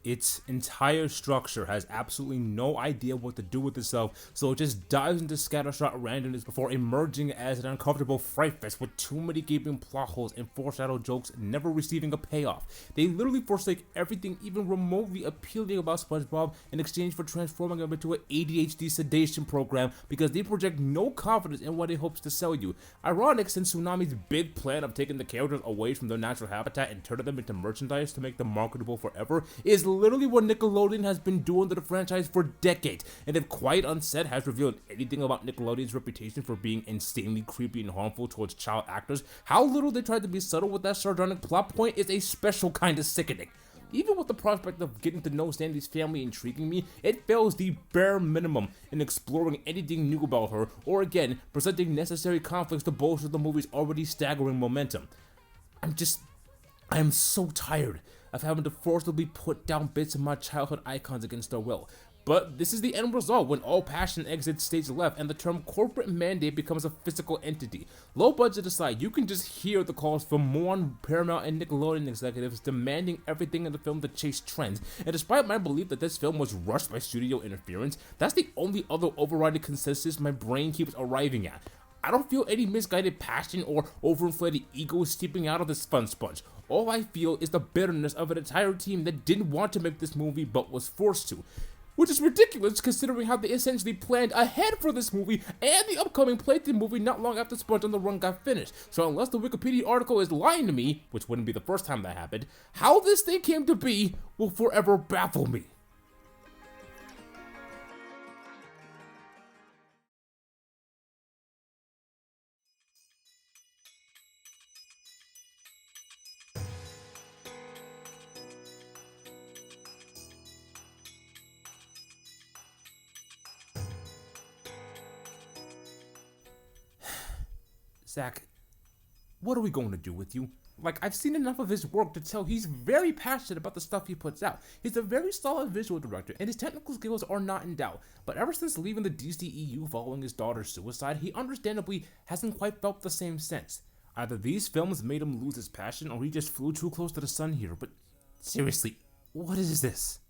Its entire structure has absolutely no idea what to do with itself, so it just dives into scattershot randomness before emerging as an uncomfortable fright fest with too many gaping plot holes and foreshadowed jokes never receiving a payoff. They literally forsake everything even remotely appealing about SpongeBob in exchange for transforming him into an ADHD sedation program because they project no confidence in what it hopes to sell you. Ironic, since Tsunami's big plan of taking the characters away from their natural habitat and turning them into merchandise to make them marketable forever is literally what Nickelodeon has been doing to the franchise for decades, and if Quiet Unsaid has revealed anything about Nickelodeon's reputation for being insanely creepy and harmful towards child actors, how little they tried to be subtle with that sardonic plot point is a special kind of sickening. Even with the prospect of getting to know Sandy's family intriguing me, it fails the bare minimum in exploring anything new about her, or again, presenting necessary conflicts to bolster the movie's already staggering momentum. I am so tired of having to forcibly put down bits of my childhood icons against their will. But this is the end result when all passion exits stage left and the term corporate mandate becomes a physical entity. Low budget aside, you can just hear the calls from more on Paramount and Nickelodeon executives demanding everything in the film to chase trends. And despite my belief that this film was rushed by studio interference, that's the only other overriding consensus my brain keeps arriving at. I don't feel any misguided passion or overinflated ego seeping out of this fun sponge. All I feel is the bitterness of an entire team that didn't want to make this movie but was forced to. Which is ridiculous considering how they essentially planned ahead for this movie and the upcoming Plaything movie not long after Sponge on the Run got finished. So unless the Wikipedia article is lying to me, which wouldn't be the first time that happened, how this thing came to be will forever baffle me. Zach, what are we going to do with you? Like, I've seen enough of his work to tell he's very passionate about the stuff he puts out. He's a very solid visual director, and his technical skills are not in doubt. But ever since leaving the DCEU following his daughter's suicide, he understandably hasn't quite felt the same sense. Either these films made him lose his passion, or he just flew too close to the sun here, but Seriously, what is this?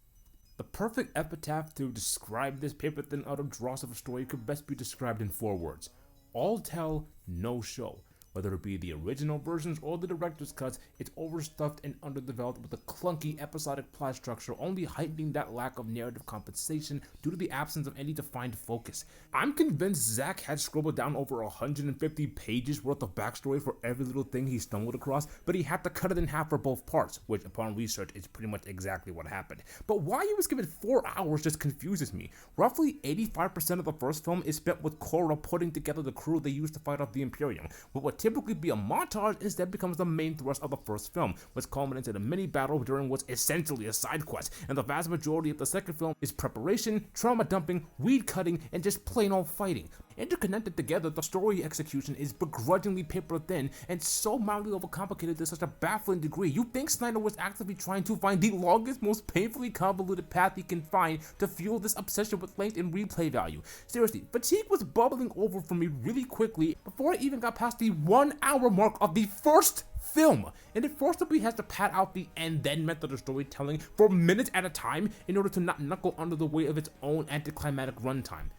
The perfect epitaph to describe this paper-thin utter dross of a story could best be described in 4 words. All tell, no show. Whether it be the original versions or the director's cuts, it's overstuffed and underdeveloped with a clunky episodic plot structure, only heightening that lack of narrative compensation due to the absence of any defined focus. I'm convinced Zack had scribbled down over 150 pages worth of backstory for every little thing he stumbled across, but he had to cut it in half for both parts, which upon research is pretty much exactly what happened. But why he was given 4 hours just confuses me. Roughly 85% of the first film is spent with Korra putting together the crew they used to fight off the Imperium, but what typically be a montage instead becomes the main thrust of the first film, which culminates in a mini battle during what's essentially a side quest, and the vast majority of the second film is preparation, trauma dumping, weed cutting, and just plain old fighting. Interconnected together, the story execution is begrudgingly paper thin and so mildly overcomplicated to such a baffling degree. You think Snyder was actively trying to find the longest, most painfully convoluted path he can find to fuel this obsession with length and replay value. Seriously, fatigue was bubbling over for me really quickly before I even got past the 1 hour mark of the first film, and it forcibly has to pad out the and then method of storytelling for minutes at a time in order to not knuckle under the weight of its own anticlimactic runtime.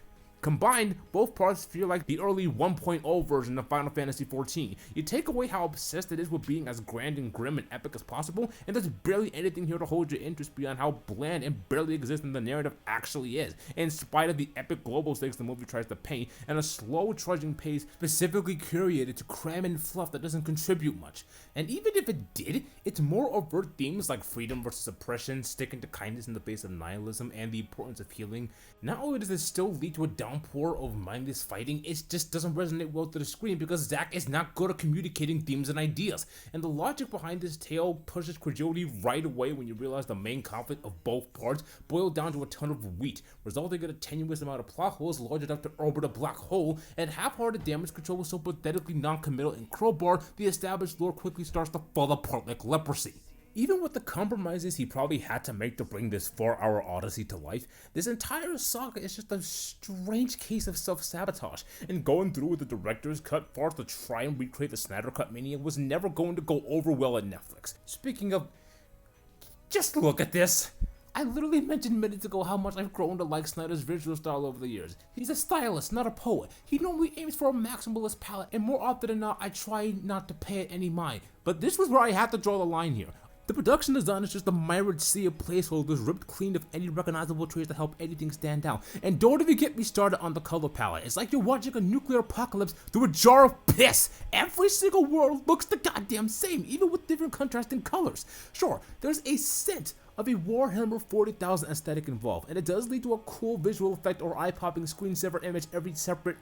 Combined, both parts feel like the early 1.0 version of Final Fantasy XIV. You take away how obsessed it is with being as grand and grim and epic as possible, and there's barely anything here to hold your interest beyond how bland and barely existent the narrative actually is, in spite of the epic global stakes the movie tries to paint, and a slow trudging pace specifically curated to cram in fluff that doesn't contribute much. And even if it did, its more overt themes like freedom versus oppression, sticking to kindness in the face of nihilism, and the importance of healing, not only does it still lead to a downpour of mindless fighting, it just doesn't resonate well to the screen because Zack is not good at communicating themes and ideas. And the logic behind this tale pushes credulity right away when you realize the main conflict of both parts boiled down to a ton of wheat, resulting in a tenuous amount of plot holes large enough to orbit a black hole, and half-hearted damage control was so pathetically non-committal and crowbar, the established lore quickly starts to fall apart like leprosy. Even with the compromises he probably had to make to bring this 4-hour odyssey to life, this entire saga is just a strange case of self-sabotage, and going through with the director's cut far to try and recreate the Snyder Cut mania was never going to go over well at Netflix. Speaking of, just look at this! I literally mentioned minutes ago how much I've grown to like Snyder's visual style over the years. He's a stylist, not a poet. He normally aims for a maximalist palette, and more often than not, I try not to pay it any mind. But this was where I had to draw the line here. The production design is just a myriad sea of placeholders ripped clean of any recognizable traits to help anything stand out. And don't even get me started on the color palette. It's like you're watching a nuclear apocalypse through a jar of piss. Every single world looks the goddamn same, even with different contrasting colors. Sure, there's a scent of a Warhammer 40,000 aesthetic involved, and it does lead to a cool visual effect or eye-popping screensaver image every separate,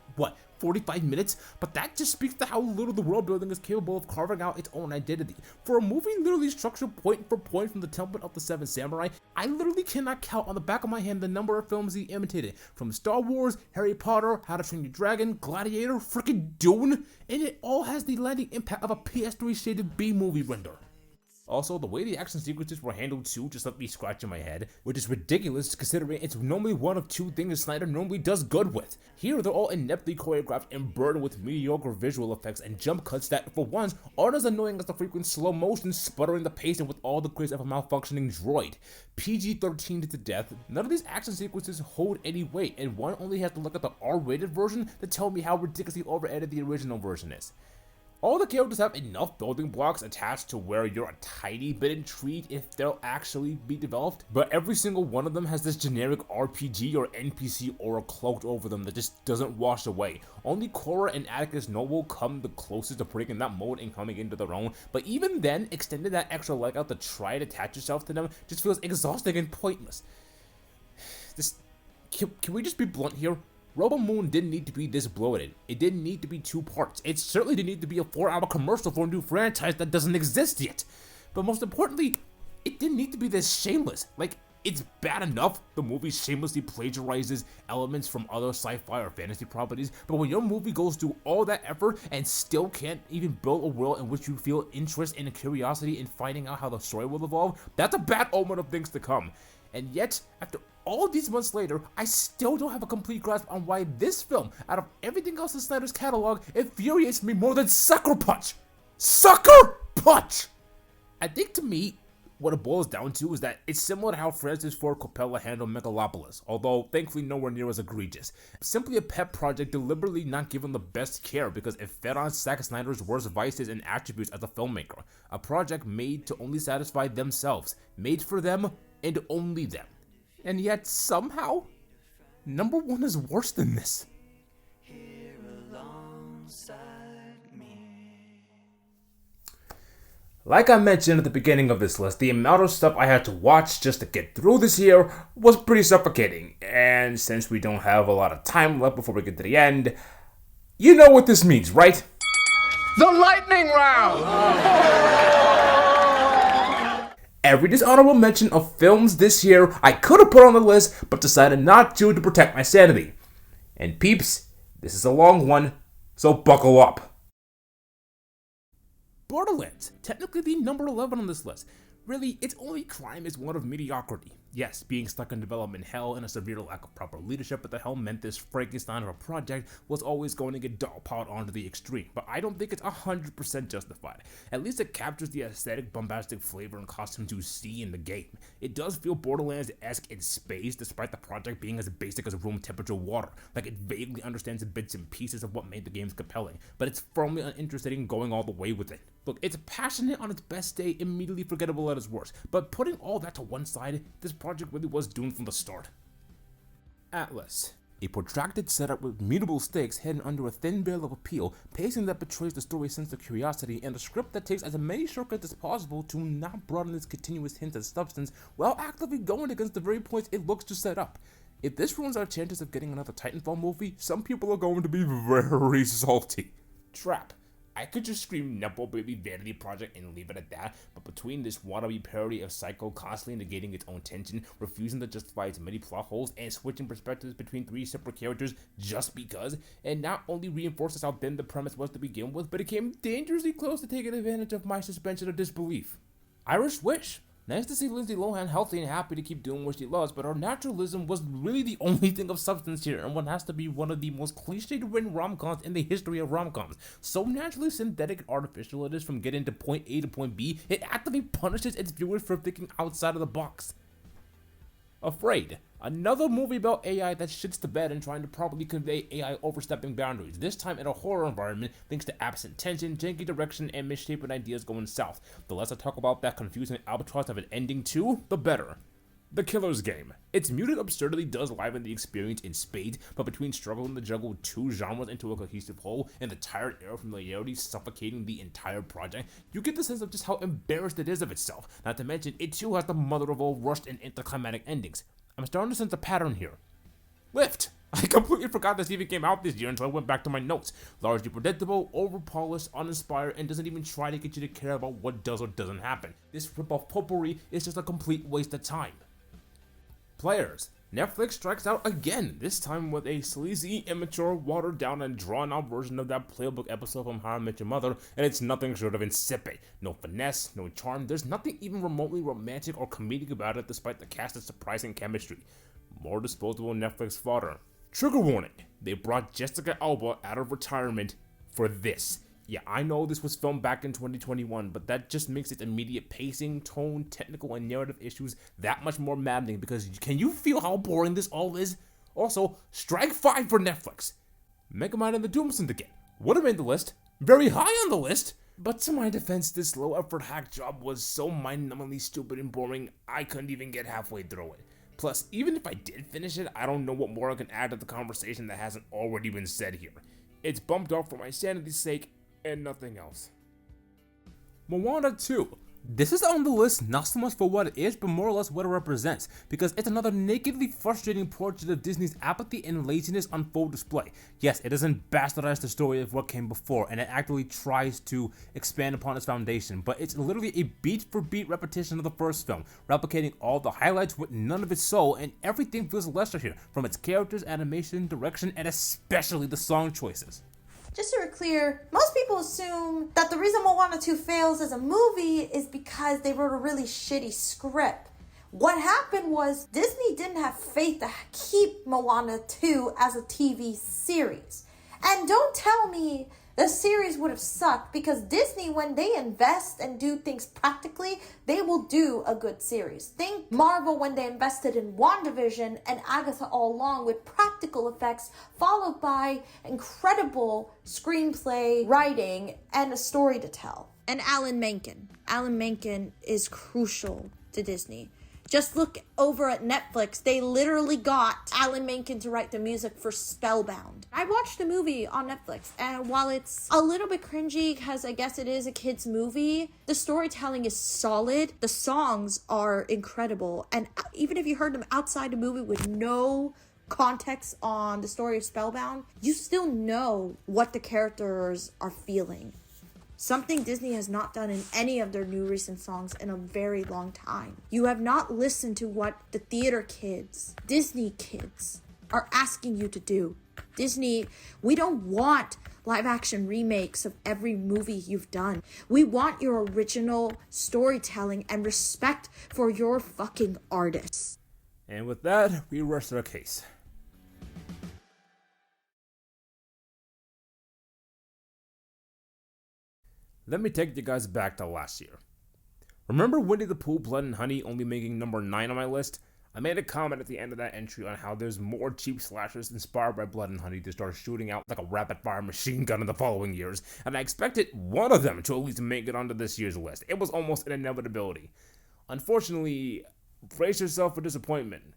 45 minutes? But that just speaks to how little the world building is capable of carving out its own identity. For a movie literally structured point for point from the template of the Seven Samurai, I literally cannot count on the back of my hand the number of films he imitated, from Star Wars, Harry Potter, How to Train Your Dragon, Gladiator, frickin' Dune, and it all has the landing impact of a PS3 shaded B-movie render. Also, the way the action sequences were handled too just let me scratch in my head, which is ridiculous considering it's normally one of two things Snyder normally does good with. Here, they're all ineptly choreographed and burdened with mediocre visual effects and jump cuts that, for once, aren't as annoying as the frequent slow motion sputtering the pacing with all the grace of a malfunctioning droid. PG-13 to death, none of these action sequences hold any weight, and one only has to look at the R-rated version to tell me how ridiculously over-edited the original version is. All the characters have enough building blocks attached to where you're a tiny bit intrigued if they'll actually be developed, but every single one of them has this generic RPG or NPC aura cloaked over them that just doesn't wash away. Only Korra and Atticus Noble come the closest to putting in that mode and coming into their own, but even then, extending that extra leg out to try to attach yourself to them just feels exhausting and pointless. Can we just be blunt here? Robo Moon didn't need to be this bloated. It didn't need to be 2 parts. It certainly didn't need to be a 4-hour commercial for a new franchise that doesn't exist yet. But most importantly, it didn't need to be this shameless. Like, it's bad enough the movie shamelessly plagiarizes elements from other sci-fi or fantasy properties, but when your movie goes through all that effort and still can't even build a world in which you feel interest and curiosity in finding out how the story will evolve, that's a bad omen of things to come. And yet, after all these months later, I still don't have a complete grasp on why this film, out of everything else in Snyder's catalog, infuriates me more than Sucker Punch! Sucker Punch! I think to me, What it boils down to is that it's similar to how Francis Ford Coppola handled Megalopolis, although thankfully nowhere near as egregious. Simply a pet project deliberately not given the best care because it fed on Zack Snyder's worst vices and attributes as a filmmaker. A project made to only satisfy themselves, made for them and only them. And yet somehow, number one is worse than this. Like I mentioned at the beginning of this list, the amount of stuff I had to watch just to get through this year was pretty suffocating. And since we don't have a lot of time left before we get to the end, you know what this means, right? The lightning round! Every dishonorable mention of films this year I could have put on the list, but decided not to protect my sanity. And peeps, this is a long one, so buckle up. Borderlands, technically the number 11 on this list. Really, its only crime is one of mediocrity. Yes, being stuck in development hell and a severe lack of proper leadership at the helm meant this Frankenstein of a project was always going to get dogpiled onto the extreme, but I don't think it's 100% justified. At least it captures the aesthetic, bombastic flavor and costumes you see in the game. It does feel Borderlands-esque in space, despite the project being as basic as room temperature water. Like it vaguely understands the bits and pieces of what made the games compelling, but it's firmly uninterested in going all the way with it. Look, it's passionate on its best day, immediately forgettable at its worst, but putting all that to one side, this project really was doomed from the start. Atlas. A protracted setup with mutable stakes hidden under a thin veil of appeal, pacing that betrays the story's sense of curiosity, and a script that takes as many shortcuts as possible to not broaden its continuous hints at substance, while actively going against the very points it looks to set up. If this ruins our chances of getting another Titanfall movie, some people are going to be very salty. Trap. I could just scream Nepo Baby Vanity Project and leave it at that, but between this wannabe parody of Psycho constantly negating its own tension, refusing to justify its many plot holes, and switching perspectives between three separate characters just because, and not only reinforces how thin the premise was to begin with, but it came dangerously close to taking advantage of my suspension of disbelief. Irish Wish. Nice to see Lindsay Lohan healthy and happy to keep doing what she loves, but her naturalism was really the only thing of substance here, and what has to be one of the most cliched written rom-coms in the history of rom-coms. So naturally synthetic and artificial it is from getting to point A to point B, it actively punishes its viewers for thinking outside of the box. Afraid. Another movie about AI that shits the bed and trying to properly convey AI overstepping boundaries, this time in a horror environment thanks to absent tension, janky direction, and misshapen ideas going south. The less I talk about that confusing albatross of an ending too, the better. The Killer's Game. Its muted absurdity does liven the experience in spades, but between struggling to juggle two genres into a cohesive whole and the tired air of familiarity suffocating the entire project, you get the sense of just how embarrassed it is of itself. Not to mention, it too has the mother of all rushed and anticlimactic endings. I'm starting to sense a pattern here. Lift! I completely forgot this even came out this year until I went back to my notes. Largely predictable, over-polished, uninspired, and doesn't even try to get you to care about what does or doesn't happen. This rip-off potpourri is just a complete waste of time. Players. Netflix strikes out again, this time with a sleazy, immature, watered-down, and drawn-out version of that playbook episode from How I Met Your Mother, and it's nothing short of insipid. No finesse, no charm, there's nothing even remotely romantic or comedic about it despite the cast's surprising chemistry. More disposable Netflix fodder. Trigger warning, they brought Jessica Alba out of retirement for this. Yeah, I know this was filmed back in 2021, but that just makes its immediate pacing, tone, technical, and narrative issues that much more maddening because can you feel how boring this all is? Also, strike 5 for Netflix. Megamind and the Doom Syndicate would have made the list, very high on the list, but to my defense, this low-effort hack job was so mind-numbingly stupid and boring, I couldn't even get halfway through it. Plus, even if I did finish it, I don't know what more I can add to the conversation that hasn't already been said here. It's bumped off for my sanity's sake, and nothing else. Moana 2. This is on the list not so much for what it is, but more or less what it represents, because it's another nakedly frustrating portrait of Disney's apathy and laziness on full display. Yes, it doesn't bastardize the story of what came before, and it actively tries to expand upon its foundation, but it's literally a beat-for-beat repetition of the first film, replicating all the highlights with none of its soul, and everything feels lesser here, from its characters, animation, direction, and especially the song choices. Just so we're clear, most people assume that the reason Moana 2 fails as a movie is because they wrote a really shitty script. What happened was Disney didn't have faith to keep Moana 2 as a TV series. And don't tell me the series would have sucked, because Disney, when they invest and do things practically, they will do a good series. Think Marvel when they invested in WandaVision and Agatha all along with practical effects, followed by incredible screenplay writing and a story to tell. And Alan Menken. Alan Menken is crucial to Disney. Just look over at Netflix. They literally got Alan Menken to write the music for Spellbound. I watched the movie on Netflix, and while it's a little bit cringy because I guess it is a kid's movie, the storytelling is solid. The songs are incredible. And even if you heard them outside the movie with no context on the story of Spellbound, you still know what the characters are feeling. Something Disney has not done in any of their new recent songs in a very long time. You have not listened to what the theater kids, Disney kids, are asking you to do. Disney, we don't want live action remakes of every movie you've done. We want your original storytelling and respect for your fucking artists. And with that, we rest our case. Let me take you guys back to last year. Remember Winnie the Pooh, Blood and Honey only making number 9 on my list? I made a comment at the end of that entry on how there's more cheap slashers inspired by Blood and Honey to start shooting out like a rapid-fire machine gun in the following years, and I expected one of them to at least make it onto this year's list. It was almost an inevitability. Unfortunately, brace yourself for disappointment.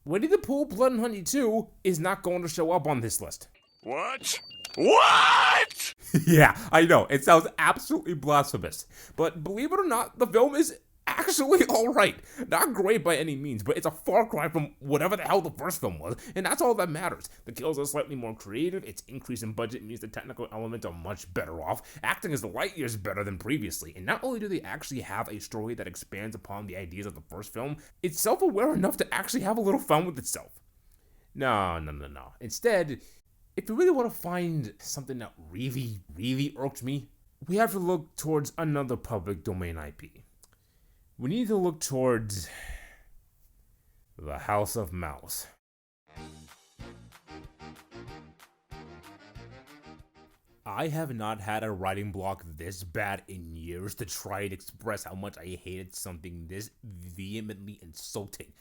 Winnie the Pooh, Blood and Honey 2 is not going to show up on this list. What? What? Yeah, I know, it sounds absolutely blasphemous, but believe it or not, the film is actually alright. Not great by any means, but it's a far cry from whatever the hell the first film was, and that's all that matters. The kills are slightly more creative, its increase in budget means the technical elements are much better off, acting is light years better than previously, and not only do they actually have a story that expands upon the ideas of the first film, it's self-aware enough to actually have a little fun with itself. No. Instead, if you really want to find something that really irked me, we have to look towards another public domain IP. We need to look towards the House of Mouse. I have not had a writing block this bad in years to try and express how much I hated something this vehemently insulting.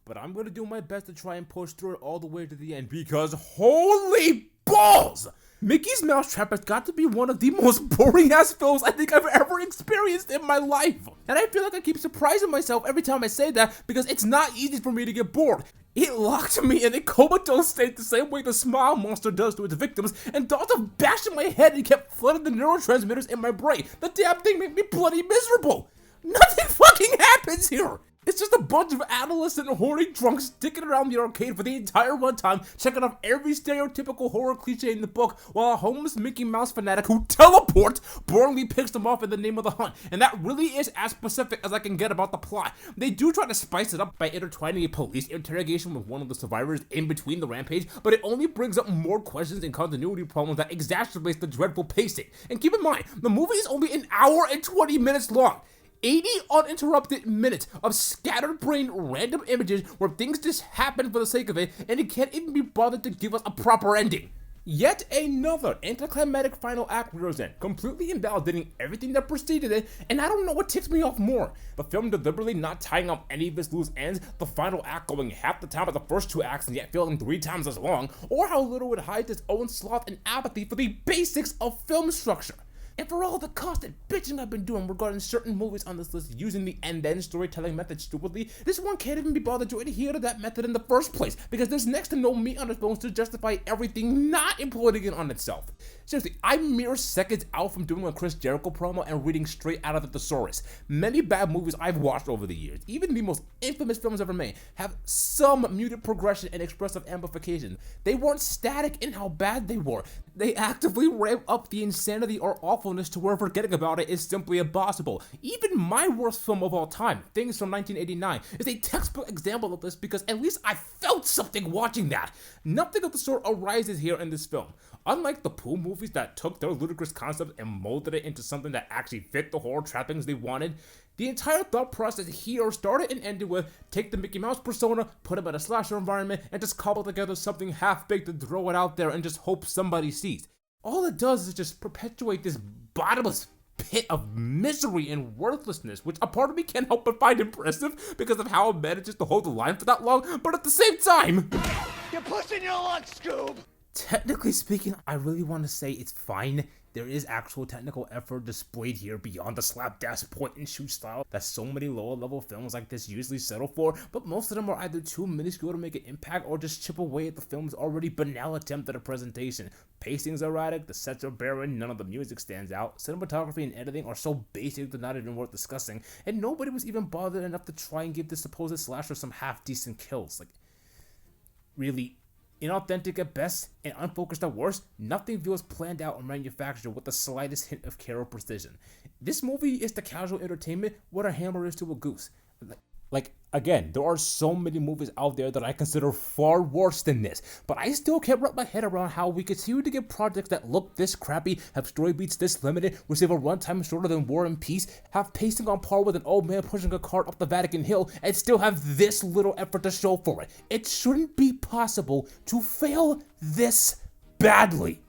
But I'm going to do my best to try and push through it all the way to the end, because holy balls! Mickey's Mousetrap has got to be one of the most boring-ass films I think I've ever experienced in my life. And I feel like I keep surprising myself every time I say that, because it's not easy for me to get bored. It locked me in a comatose state the same way the Smile Monster does to its victims, and thoughts of bashing my head and kept flooding the neurotransmitters in my brain. The damn thing made me bloody miserable. Nothing fucking happens here. It's just a bunch of adolescent horny drunks sticking around the arcade for the entire runtime, checking off every stereotypical horror cliche in the book, while a homeless Mickey Mouse fanatic who teleports boringly picks them off in the name of the hunt. And that really is as specific as I can get about the plot. They do try to spice it up by intertwining a police interrogation with one of the survivors in between the rampage, but it only brings up more questions and continuity problems that exacerbates the dreadful pacing. And keep in mind, the movie is only an hour and 20 minutes long. 80 uninterrupted minutes of scatterbrained random images where things just happen for the sake of it, and it can't even be bothered to give us a proper ending. Yet another anticlimactic final act rears in, completely invalidating everything that preceded it, and I don't know what ticks me off more. The film deliberately not tying up any of its loose ends, the final act going half the time of the first 2 acts and yet feeling 3 times as long, or how little it hides its own sloth and apathy for the basics of film structure. And for all the constant bitching I've been doing regarding certain movies on this list using the and-then storytelling method stupidly, this one can't even be bothered to adhere to that method in the first place, because there's next to no meat on its bones to justify everything not employing it on itself. Seriously, I'm mere seconds out from doing a Chris Jericho promo and reading straight out of the thesaurus. Many bad movies I've watched over the years, even the most infamous films ever made, have some muted progression and expressive amplification. They weren't static in how bad they were. They actively ramp up the insanity or awfulness to where forgetting about it is simply impossible. Even my worst film of all time, Things from 1989, is a textbook example of this, because at least I felt something watching that. Nothing of the sort arises here in this film. Unlike the Pooh movies that took their ludicrous concept and molded it into something that actually fit the horror trappings they wanted, the entire thought process here started and ended with take the Mickey Mouse persona, put him in a slasher environment, and just cobble together something half-baked and throw it out there and just hope somebody sees. All it does is just perpetuate this bottomless pit of misery and worthlessness, which a part of me can't help but find impressive because of how it manages to hold the line for that long, but at the same time, You're pushing your luck, Scoob! technically speaking, I really want to say it's fine. There is actual technical effort displayed here beyond the slapdash point-and-shoot style that so many lower-level films like this usually settle for, but most of them are either too minuscule to make an impact or just chip away at the film's already banal attempt at a presentation. Pacing's erratic, the sets are barren, none of the music stands out, cinematography and editing are so basic they're not even worth discussing, and nobody was even bothered enough to try and give this supposed slasher some half-decent kills. Like, really, inauthentic at best and unfocused at worst, nothing feels planned out or manufactured with the slightest hint of care or precision. This movie is to casual entertainment what a hammer is to a goose. Like, again, there are so many movies out there that I consider far worse than this, but I still can't wrap my head around how we continue to get projects that look this crappy, have story beats this limited, receive a runtime shorter than War and Peace, have pacing on par with an old man pushing a cart up the Vatican Hill, and still have this little effort to show for it. It shouldn't be possible to fail this badly.